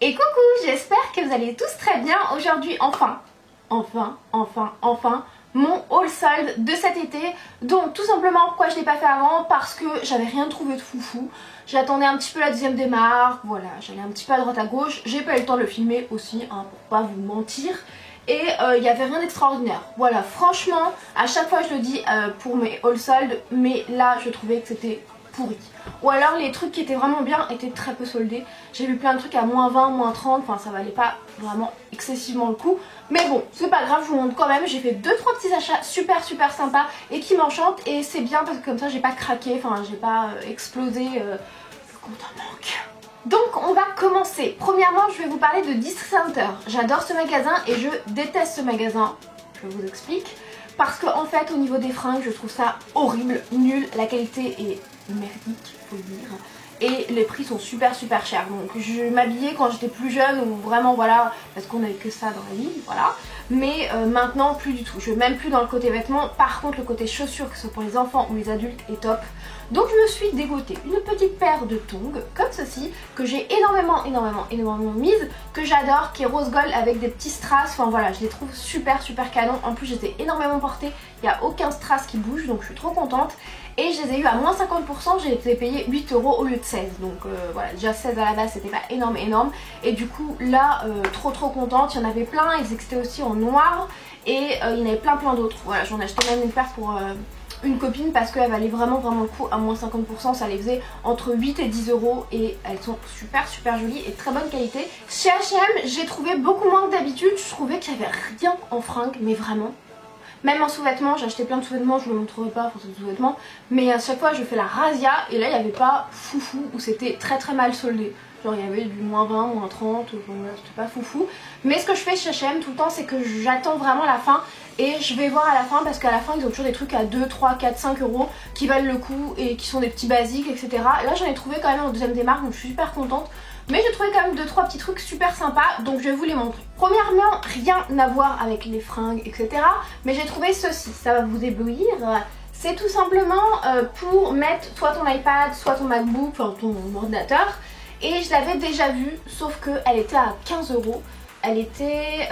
Et coucou, j'espère que vous allez tous très bien. Aujourd'hui, enfin, mon haul solde de cet été. Donc tout simplement, pourquoi je ne l'ai pas fait avant? Parce que j'avais rien trouvé de foufou. J'attendais un petit peu la deuxième démarque, voilà, j'allais un petit peu à droite à gauche. J'ai pas eu le temps de le filmer aussi, hein, pour pas vous mentir. Et il n'y avait rien d'extraordinaire. Voilà, franchement, à chaque fois je le dis pour mes haul soldes, mais là je trouvais que c'était pourri. Ou alors les trucs qui étaient vraiment bien étaient très peu soldés. J'ai vu plein de trucs à moins 20, moins 30, enfin ça valait pas vraiment excessivement le coup. Mais bon, c'est pas grave, je vous montre quand même. J'ai fait 2-3 petits achats super sympas et qui m'enchantent. Et c'est bien parce que comme ça j'ai pas craqué, enfin j'ai pas explosé le compte en banque. Donc on va commencer. Premièrement, je vais vous parler de District Center. J'adore ce magasin et je déteste ce magasin. Je vous explique. Parce qu'en fait au niveau des fringues je trouve ça horrible, nul, la qualité est merdique, faut le dire. Et les prix sont super chers. Donc je m'habillais quand j'étais plus jeune ou vraiment voilà, parce qu'on avait que ça dans la vie, voilà. Mais maintenant plus du tout, je vais même plus dans le côté vêtements. Par contre le côté chaussures, que ce soit pour les enfants ou les adultes, est top. Donc je me suis dégoté une petite paire de tongs comme ceci, que j'ai énormément mise, que j'adore, qui est rose gold avec des petits strass. Enfin voilà, je les trouve super canon. En plus j'étais énormément portée, il n'y a aucun strass qui bouge, donc je suis trop contente. Et je les ai eu à moins 50%, j'ai été payée 8 € au lieu de 16. Donc voilà, déjà 16 à la base c'était pas énorme. Et du coup là, trop contente, il y en avait plein, ils existaient aussi en noir. Et il y en avait plein d'autres. Voilà, j'en ai acheté même une paire pour une copine parce qu'elle valait vraiment le coup à moins 50%. Ça les faisait entre 8 et 10 € et elles sont super jolies et très bonne qualité. Chez H&M, j'ai trouvé beaucoup moins que d'habitude. Je trouvais qu'il n'y avait rien en fringues, mais vraiment. Même en sous-vêtements, j'ai acheté plein de sous-vêtements, je ne vous le montrerai pas pour ces sous-vêtements. Mais à chaque fois je fais la razzia et là il n'y avait pas foufou ou c'était très mal soldé. Genre il y avait du moins 20, moins 30, c'était pas foufou. Mais ce que je fais chez H&M tout le temps c'est que j'attends vraiment la fin. Et je vais voir à la fin parce qu'à la fin ils ont toujours des trucs à 2, 3, 4, 5 € qui valent le coup et qui sont des petits basiques, etc. Là j'en ai trouvé quand même en deuxième démarque donc je suis super contente. Mais j'ai trouvé quand même 2-3 petits trucs super sympas, donc je vais vous les montrer. Premièrement, rien à voir avec les fringues, etc. Mais j'ai trouvé ceci, ça va vous éblouir. C'est tout simplement pour mettre soit ton iPad, soit ton MacBook, enfin ton ordinateur. Et je l'avais déjà vue, sauf qu'elle était à 15 €. Elle était,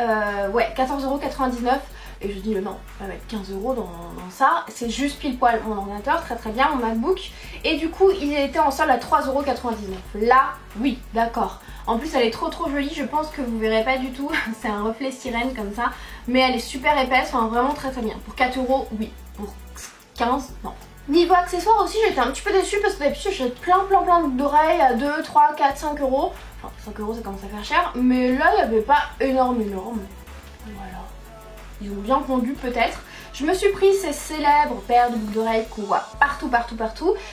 ouais, 14,99 €. Et je dis non, on va mettre 15 € dans ça. C'est juste pile poil mon ordinateur, très bien, mon MacBook. Et du coup, il était en solde à 3,99 €. Là, oui, d'accord. En plus, elle est trop jolie, je pense que vous verrez pas du tout. C'est un reflet sirène comme ça. Mais elle est super épaisse, enfin vraiment très bien. Pour 4 €, oui. Pour 15, non. Niveau accessoires aussi, j'étais un petit peu déçue parce que d'habitude, j'achète plein d'oreilles à 2, 3, 4, 5 €. Enfin, 5 € ça commence à faire cher. Mais là, il n'y avait pas énorme. Voilà. Ils ont bien pondu peut-être. Je me suis pris ces célèbres paires de boucles d'oreilles qu'on voit partout.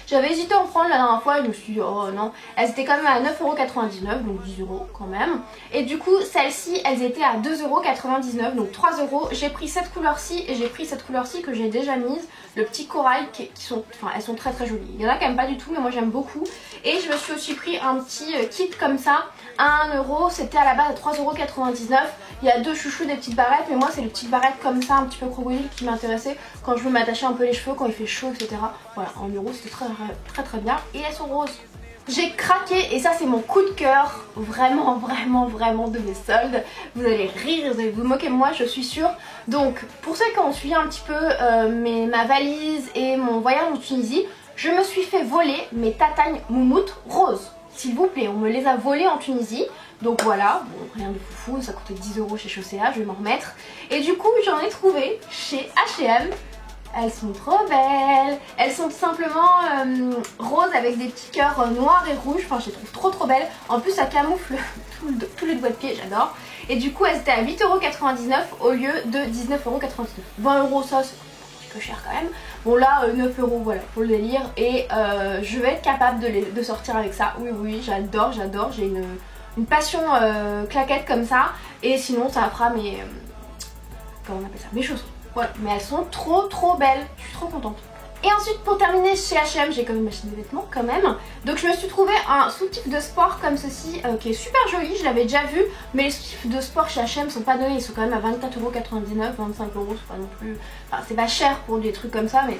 J'avais hésité à en prendre la dernière fois et je me suis dit oh non. Elles étaient quand même à 9,99 €, donc 10 € quand même. Et du coup celles-ci elles étaient à 2,99 €, donc 3 €. J'ai pris cette couleur-ci et j'ai pris cette couleur-ci que j'ai déjà mise. Le petit corail qui sont, enfin elles sont très jolies. Il y en a quand même pas du tout mais moi j'aime beaucoup. Et je me suis aussi pris un petit kit comme ça à 1 €. C'était à la base à 3,99 €. Il y a deux chouchous, des petites barrettes, mais moi c'est les petites barrettes comme ça, un petit peu crocodile qui m'intéressaient quand je veux m'attacher un peu les cheveux, quand il fait chaud, etc. Voilà, en euros c'était très bien. Et elles sont roses. J'ai craqué et ça c'est mon coup de cœur, vraiment de mes soldes. Vous allez rire, vous allez vous moquer de moi, je suis sûre. Donc pour ceux qui ont suivi un petit peu ma valise et mon voyage en Tunisie, je me suis fait voler mes tatagnes moumoutes roses. S'il vous plaît, on me les a volées en Tunisie. Donc voilà, bon, rien de foufou, ça coûtait 10 € chez Chaussea, je vais m'en remettre. Et du coup, j'en ai trouvé chez H&M. Elles sont trop belles. Elles sont tout simplement roses avec des petits cœurs noirs et rouges. Enfin, je les trouve trop belles. En plus, ça camoufle tous les doigts de pied, j'adore. Et du coup, elles étaient à 8,99 € au lieu de 19,99 €. 20 € ça, c'est un petit peu cher quand même. Bon là, 9 €, voilà, pour le délire. Et je vais être capable de sortir avec ça. Oui, j'adore. J'ai une passion claquette comme ça. Et sinon ça fera mes comment on appelle ça, mes chaussons. Voilà, mais elles sont trop belles. Je suis trop contente. Et ensuite pour terminer chez H&M, j'ai quand même acheté des vêtements quand même. Donc je me suis trouvé un soutif de sport comme ceci qui est super joli, je l'avais déjà vu. Mais les soutifs de sport chez H&M sont pas donnés, ils sont quand même à 24,99 €, 25 €, c'est pas non plus... Enfin c'est pas cher pour des trucs comme ça mais...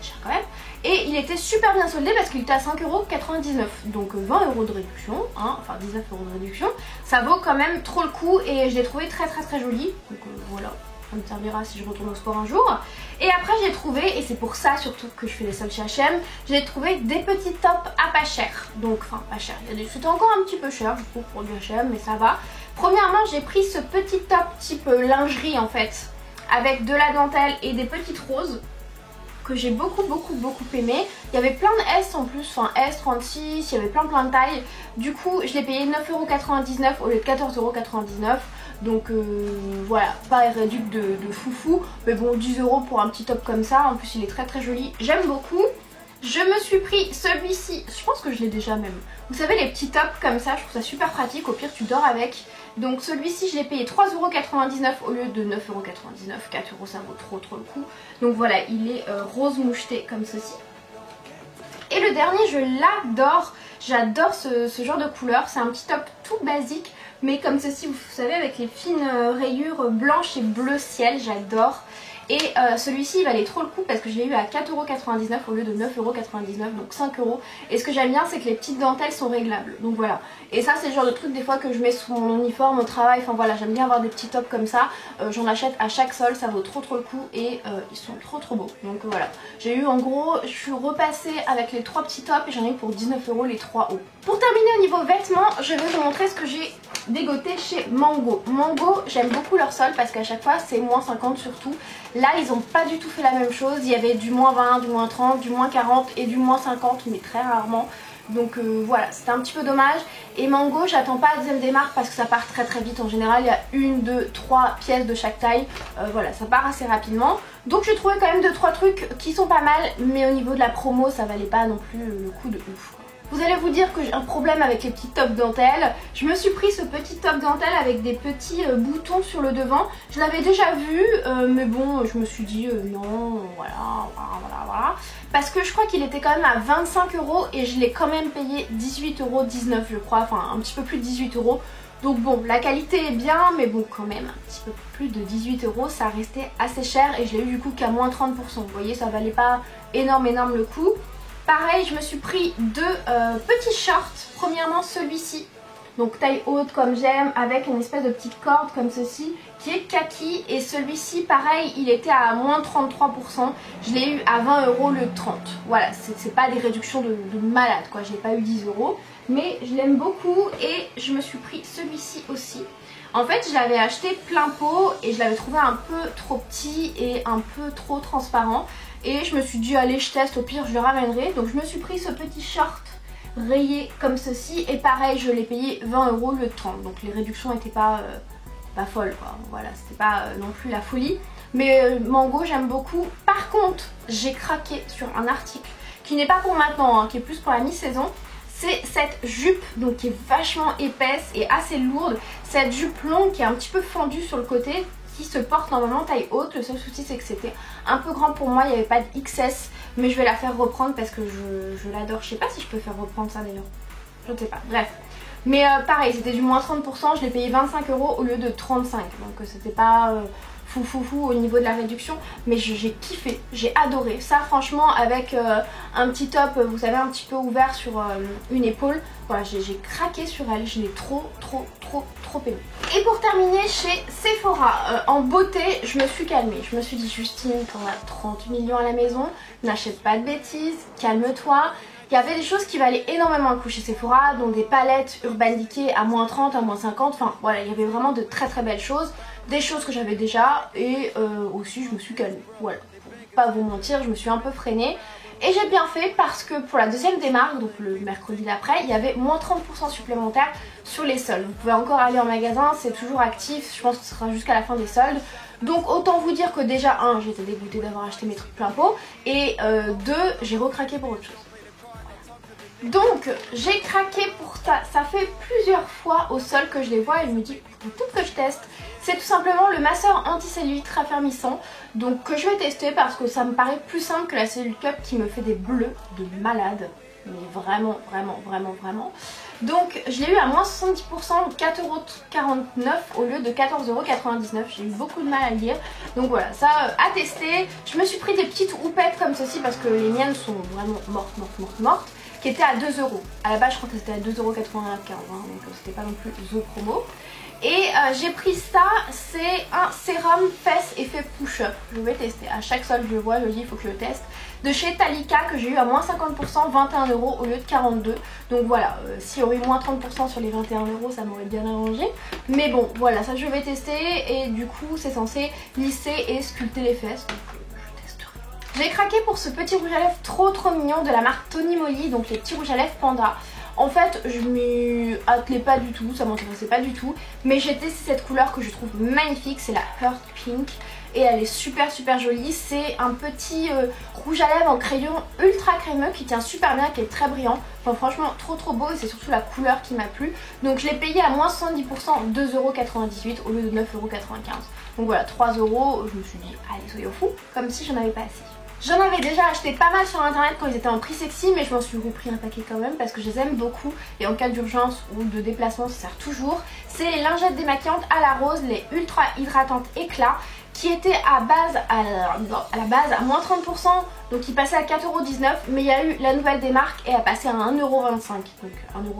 cher quand même. Et il était super bien soldé parce qu'il était à 5,99€. Donc 20€ de réduction, hein, enfin 19€ de réduction. Ça vaut quand même trop le coup et je l'ai trouvé très joli. Donc voilà, ça me servira si je retourne au sport un jour. Et après j'ai trouvé, et c'est pour ça surtout que je fais les soldes chez H&M, j'ai trouvé des petits tops à pas cher. Donc enfin pas cher, c'était encore un petit peu cher je trouve pour du H&M, mais ça va. Premièrement j'ai pris ce petit top type lingerie en fait, avec de la dentelle et des petites roses, que j'ai beaucoup aimé. Il y avait plein de S en plus, enfin S, 36, il y avait plein de tailles. Du coup je l'ai payé 9,99€ au lieu de 14,99€. Donc voilà, pas réduit de foufou, mais bon 10€ pour un petit top comme ça, en plus il est très joli, j'aime beaucoup. Je me suis pris celui-ci, je pense que je l'ai déjà même. Vous savez les petits tops comme ça, je trouve ça super pratique, au pire tu dors avec. Donc celui-ci je l'ai payé 3,99€ au lieu de 9,99€, 4€ ça vaut trop le coup. Donc voilà, il est rose moucheté comme ceci. Et le dernier je l'adore, j'adore ce genre de couleur, c'est un petit top tout basique. Mais comme ceci, vous savez, avec les fines rayures blanches et bleu ciel, j'adore. Et celui-ci il valait trop le coup parce que je l'ai eu à 4,99€ au lieu de 9,99€, donc 5€. Et ce que j'aime bien c'est que les petites dentelles sont réglables, donc voilà. Et ça c'est le genre de truc des fois que je mets sous mon uniforme au travail, enfin voilà, j'aime bien avoir des petits tops comme ça. J'en achète à chaque solde, ça vaut trop le coup et ils sont trop beaux. Donc voilà, j'ai eu en gros, je suis repassée avec les 3 petits tops et j'en ai eu pour 19€ les 3 hauts. Pour terminer au niveau vêtements, je vais vous montrer ce que j'ai dégoté chez Mango. Mango, j'aime beaucoup leur solde parce qu'à chaque fois c'est moins 50 surtout. Là ils ont pas du tout fait la même chose, il y avait du moins 20, du moins 30, du moins 40 et du moins 50 mais très rarement. Donc voilà, c'était un petit peu dommage. Et Mango, j'attends pas la deuxième démarque parce que ça part très vite. En général, il y a 1, 2, 3 pièces de chaque taille. Voilà, ça part assez rapidement. Donc j'ai trouvé quand même 2-3 trucs qui sont pas mal. Mais au niveau de la promo, ça valait pas non plus le coup de ouf. Vous allez vous dire que j'ai un problème avec les petits tops dentelle. Je me suis pris ce petit top dentelle avec des petits boutons sur le devant. Je l'avais déjà vu, mais bon, je me suis dit non, voilà. Parce que je crois qu'il était quand même à 25€ et je l'ai quand même payé 18,19€ je crois, enfin un petit peu plus de 18€. Donc bon, la qualité est bien, mais bon quand même, un petit peu plus de 18€, ça restait assez cher et je l'ai eu du coup qu'à moins 30%. Vous voyez, ça valait pas énorme le coup. Pareil, je me suis pris 2 petits shorts. Premièrement celui-ci, donc taille haute comme j'aime, avec une espèce de petite corde comme ceci, qui est kaki. Et celui-ci, pareil, il était à moins 33%. Je l'ai eu à 20€ le 30. Voilà, c'est pas des réductions de malade quoi, j'ai pas eu 10€. Mais je l'aime beaucoup et je me suis pris celui-ci aussi. En fait, je l'avais acheté plein pot et je l'avais trouvé un peu trop petit et un peu trop transparent. Et je me suis dit allez je teste, au pire je le ramènerai. Donc je me suis pris ce petit short rayé comme ceci. Et pareil je l'ai payé 20€ le 30. Donc les réductions n'étaient pas folles quoi. Voilà, c'était pas non plus la folie. Mais Mango j'aime beaucoup. Par contre j'ai craqué sur un article qui n'est pas pour maintenant, hein, qui est plus pour la mi-saison. C'est cette jupe donc qui est vachement épaisse et assez lourde. Cette jupe longue qui est un petit peu fendue sur le côté, qui se porte normalement taille haute. Le seul souci c'est que c'était un peu grand pour moi, il n'y avait pas de XS, mais je vais la faire reprendre parce que je l'adore. Je sais pas si je peux faire reprendre ça d'ailleurs, je ne sais pas, bref. Mais pareil, c'était du moins 30%, je l'ai payé 25€ au lieu de 35, donc c'était pas fou au niveau de la réduction, mais j'ai kiffé, j'ai adoré. Ça franchement avec un petit top, vous savez, un petit peu ouvert sur une épaule, voilà, j'ai craqué sur elle, je l'ai trop aimé. Et pour terminer, chez Sephora, en beauté, je me suis calmée. Je me suis dit, Justine, t'en as 30 millions à la maison, n'achète pas de bêtises, calme-toi. Il y avait des choses qui valaient énormément le coup chez Sephora, dont des palettes Urban Decay à moins 30, à moins 50, enfin voilà, il y avait vraiment de très belles choses. Des choses que j'avais déjà et aussi je me suis calmée, voilà. Pour pas vous mentir, je me suis un peu freinée. Et j'ai bien fait parce que pour la deuxième démarque, donc le mercredi d'après, il y avait moins 30% supplémentaire sur les soldes. Vous pouvez encore aller en magasin, c'est toujours actif, je pense que ce sera jusqu'à la fin des soldes. Donc autant vous dire que déjà, 1, j'étais dégoûtée d'avoir acheté mes trucs plein pot, et 2, j'ai recraqué pour autre chose. Donc j'ai craqué pour ça, ça fait plusieurs fois au sol que je les vois et je me dis peut-être que je teste. C'est tout simplement le masseur anti-cellulite raffermissant, donc que je vais tester parce que ça me paraît plus simple que la Cellulite Cup qui me fait des bleus de malade. mais vraiment, vraiment, vraiment, vraiment. Donc je l'ai eu à moins 70%, 4,49€ au lieu de 14,99€. J'ai eu beaucoup de mal à le lire. Donc voilà, ça à tester. Je me suis pris des petites houpettes comme ceci parce que les miennes sont vraiment mortes. Qui étaient à 2€. À la base je crois que c'était à 2,95€, hein, donc c'était pas non plus The Promo. Et j'ai pris ça, c'est un sérum fesses effet push-up. Je vais tester, à chaque sol je le vois, je dis il faut que je le teste. De chez Talika que j'ai eu à moins 50%, 21€ au lieu de 42. Donc voilà, s'il y aurait eu moins 30% sur les 21€, ça m'aurait bien arrangé. Mais bon, voilà, ça je vais tester et du coup c'est censé lisser et sculpter les fesses. Donc je testerai. J'ai craqué pour ce petit rouge à lèvres trop mignon de la marque Tony Moly, donc les petits rouges à lèvres panda. En fait, je m'y attelais pas du tout, ça m'intéressait pas du tout. Mais j'ai testé cette couleur que je trouve magnifique, c'est la Heart Pink. Et elle est super jolie. C'est un petit rouge à lèvres en crayon ultra crémeux qui tient super bien, qui est très brillant. Enfin franchement trop beau et c'est surtout la couleur qui m'a plu. Donc je l'ai payé à moins 70%, 2,98€ au lieu de 9,95€. Donc voilà, 3€, je me suis dit allez soyez au fou, comme si j'en avais pas assez. J'en avais déjà acheté pas mal sur internet quand ils étaient en prix sexy, mais je m'en suis repris un paquet quand même parce que je les aime beaucoup et en cas d'urgence ou de déplacement ça sert toujours. C'est les lingettes démaquillantes à la rose, les ultra hydratantes éclat qui étaient à la base à moins 30%, donc ils passaient à 4,19€, mais il y a eu la nouvelle des marques et elle passait à 1,25€. Donc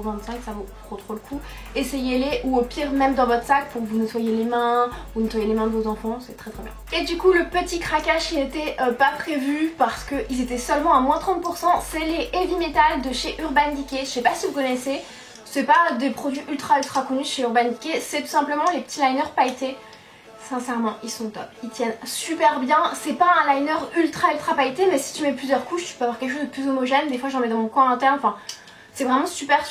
1,25€ ça vaut trop le coup. Essayez-les ou au pire même dans votre sac pour vous nettoyer les mains ou nettoyer les mains de vos enfants, c'est très bien. Et du coup le petit craquage qui n'était pas prévu parce qu'ils étaient seulement à moins 30%, c'est les Heavy Metal de chez Urban Decay. Je sais pas si vous connaissez, c'est pas des produits ultra connus chez Urban Decay, c'est tout simplement les petits liners pailletés. Sincèrement, ils sont top. Ils tiennent super bien. C'est pas un liner ultra pailleté, mais si tu mets plusieurs couches, tu peux avoir quelque chose de plus homogène. Des fois, j'en mets dans mon coin interne. Enfin, c'est vraiment super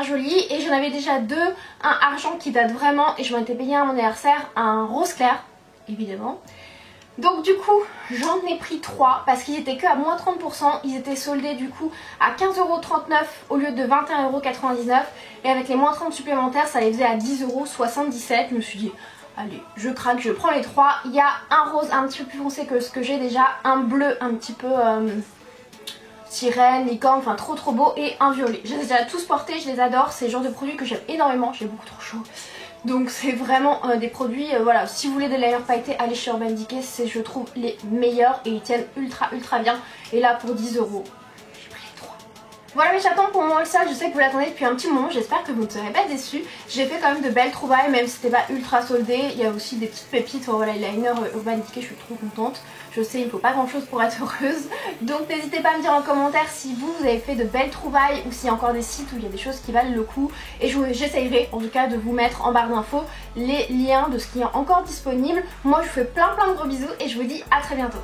joli. Et j'en avais déjà deux. Un argent qui date vraiment, et je m'en étais payé à mon anniversaire. Un rose clair, évidemment. Donc du coup, j'en ai pris 3 parce qu'ils étaient que à moins 30%. Ils étaient soldés du coup à 15,39€ au lieu de 21,99€. Et avec les moins 30 supplémentaires, ça les faisait à 10,77€. Je me suis dit... allez, je craque, je prends les 3. Il y a un rose un petit peu plus foncé que ce que j'ai déjà, un bleu un petit peu sirène, licorne, enfin trop beau, et un violet. Je les ai déjà tous portés, je les adore, c'est le genre de produits que j'aime énormément, j'ai beaucoup trop chaud. Donc c'est vraiment des produits, voilà, si vous voulez des liners pailletés, allez chez Urban Decay, c'est je trouve les meilleurs et ils tiennent ultra bien. Et là pour 10€. Voilà mes chatons pour mon haul sol, je sais que vous l'attendez depuis un petit moment, j'espère que vous ne serez pas déçus. J'ai fait quand même de belles trouvailles, même si c'était pas ultra soldé. Il y a aussi des petites pépites, voilà, les liners Urban Decay, je suis trop contente. Je sais, il ne faut pas grand chose pour être heureuse. Donc n'hésitez pas à me dire en commentaire si vous avez fait de belles trouvailles ou s'il y a encore des sites où il y a des choses qui valent le coup. Et j'essayerai en tout cas de vous mettre en barre d'infos les liens de ce qui est encore disponible. Moi je vous fais plein de gros bisous et je vous dis à très bientôt.